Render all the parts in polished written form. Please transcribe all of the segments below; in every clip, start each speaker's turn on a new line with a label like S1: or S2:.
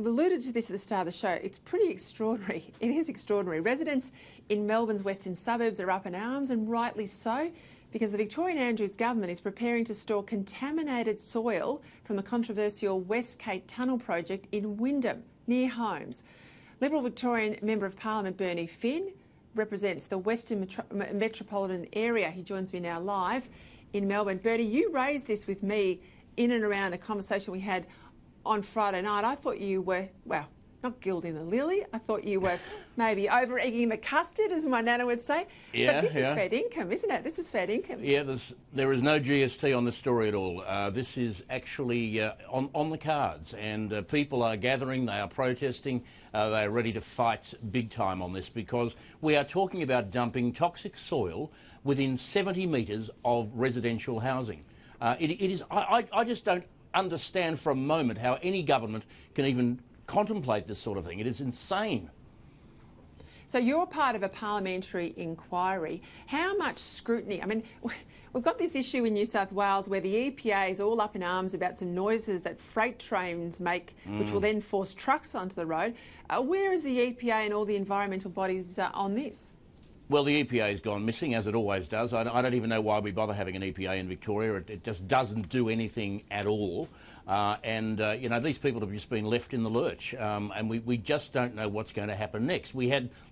S1: alluded to this at the start of the show. It's pretty extraordinary. It is extraordinary. Residents in Melbourne's western suburbs are up in arms, and rightly so, because the Victorian Andrews government is preparing to store contaminated soil from the controversial West Gate Tunnel project in Wyndham, near homes. Liberal Victorian Member of Parliament Bernie Finn represents the Western Metropolitan area. He joins me now live in Melbourne. Bernie, you raised this with me in and around a conversation we had on Friday night. I thought you were, well, not gilding the lily. I thought you were maybe over-egging the custard, as my nana would say.
S2: Yeah,
S1: but this is fair income, isn't it? This is fair income.
S2: Yeah, there is no GST on this story at all. This is actually on the cards, and people are gathering, they are protesting, they are ready to fight big time on this, because we are talking about dumping toxic soil within 70 metres of residential housing. It is. I just don't understand for a moment how any government can even contemplate this sort of thing. It is insane.
S1: So you're part of a parliamentary inquiry. How much scrutiny? I mean, we've got this issue in New South Wales where the EPA is all up in arms about some noises that freight trains make, which will then force trucks onto the road. Where is the EPA and all the environmental bodies on this?
S2: Well, the EPA has gone missing, as it always does. I don't even know why we bother having an EPA in Victoria. It just doesn't do anything at all. You know, these people have just been left in the lurch, and we just don't know what's going to happen next.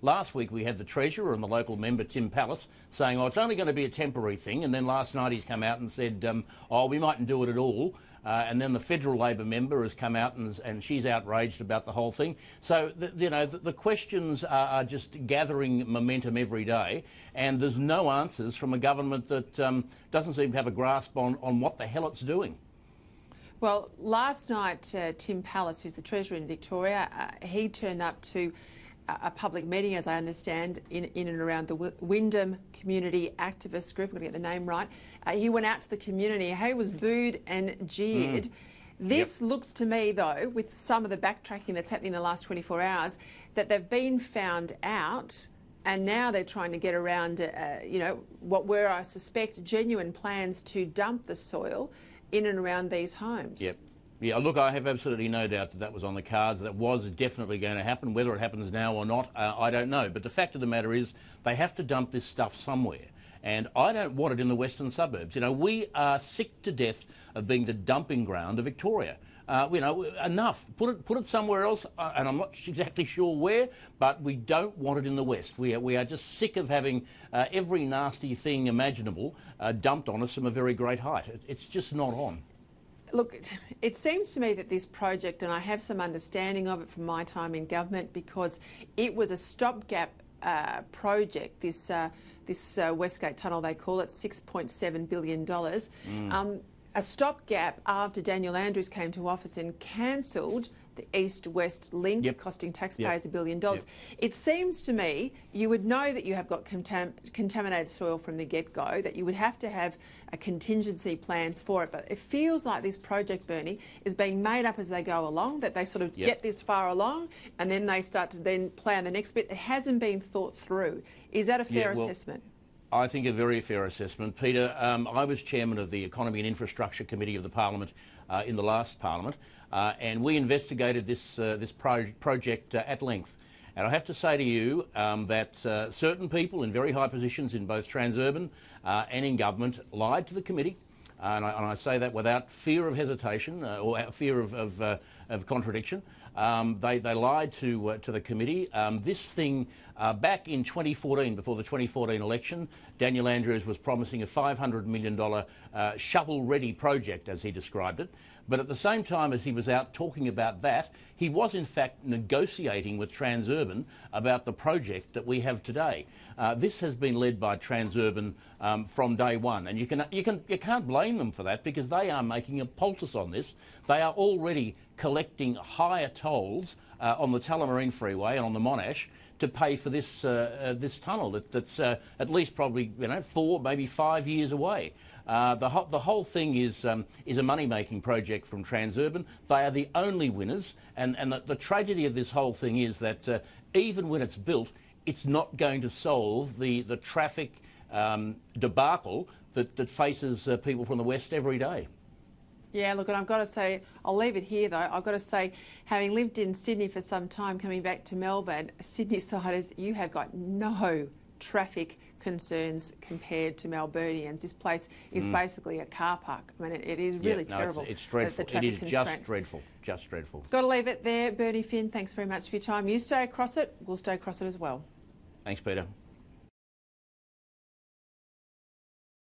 S2: Last week we had the Treasurer and the local member, Tim Pallas, saying, oh, it's only going to be a temporary thing, and then last night he's come out and said, oh, we mightn't do it at all. And then the federal Labor member has come out and she's outraged about the whole thing. So, the questions are just gathering momentum every day, and there's no answers from a government that doesn't seem to have a grasp on what the hell it's doing.
S1: Well, last night, Tim Pallas, who's the Treasurer in Victoria, he turned up to a public meeting, as I understand, in and around the Wyndham Community Activist Group. I'm going to get the name right. He went out to the community. He was booed and jeered. This looks to me, though, with some of the backtracking that's happening in the last 24 hours, that they've been found out, and now they're trying to get around, you know, what were, I suspect, genuine plans to dump the soil in and around these homes.
S2: Yep. Yeah, look, I have absolutely no doubt that was on the cards. That was definitely going to happen. Whether it happens now or not, I don't know. But the fact of the matter is they have to dump this stuff somewhere. And I don't want it in the western suburbs. You know, we are sick to death of being the dumping ground of Victoria. You know, enough. Put it somewhere else, and I'm not exactly sure where, but we don't want it in the west. We are just sick of having every nasty thing imaginable dumped on us from a very great height. It's just not on.
S1: Look, it seems to me that this project, and I have some understanding of it from my time in government, because it was a stopgap project, this West Gate Tunnel, they call it, $6.7 billion. A stopgap after Daniel Andrews came to office and cancelled the east-west link, costing taxpayers $1 billion. It seems to me you would know that you have got contaminated soil from the get-go, that you would have to have a contingency plans for it. But it feels like this project, Bernie, is being made up as they go along, that they sort of get this far along and then they start to then plan the next bit. It hasn't been thought through. Is that a fair assessment?
S2: I think a very fair assessment. Peter, I was chairman of the Economy and Infrastructure Committee of the Parliament in the last Parliament, and we investigated this project at length. And I have to say to you that certain people in very high positions in both Transurban and in government lied to the committee, and I say that without fear of hesitation or fear of contradiction. They lied to the committee. This thing, back in 2014, before the 2014 election, Daniel Andrews was promising a $500 million shovel-ready project, as he described it. But at the same time as he was out talking about that, he was in fact negotiating with Transurban about the project that we have today. This has been led by Transurban from day one, and you can't blame them for that, because they are making a poultice on this. They are already collecting higher tolls on the Tullamarine Freeway and on the Monash to pay for this this tunnel that's at least probably 4, maybe 5 years away. The whole thing is a money-making project from Transurban. They are the only winners, and the tragedy of this whole thing is that even when it's built, it's not going to solve the traffic debacle that faces people from the west every day.
S1: Yeah, look, and I've got to say, I'll leave it here though. I've got to say, having lived in Sydney for some time, coming back to Melbourne, Sydney-siders, you have got no traffic concerns compared to Melburnians. This place is basically a car park. I mean, it is really terrible.
S2: It's dreadful.
S1: The
S2: it is
S1: constraints.
S2: just dreadful. Just dreadful.
S1: Got to leave it there. Bernie Finn, thanks very much for your time. You stay across it. We'll stay across it as well.
S2: Thanks, Peter.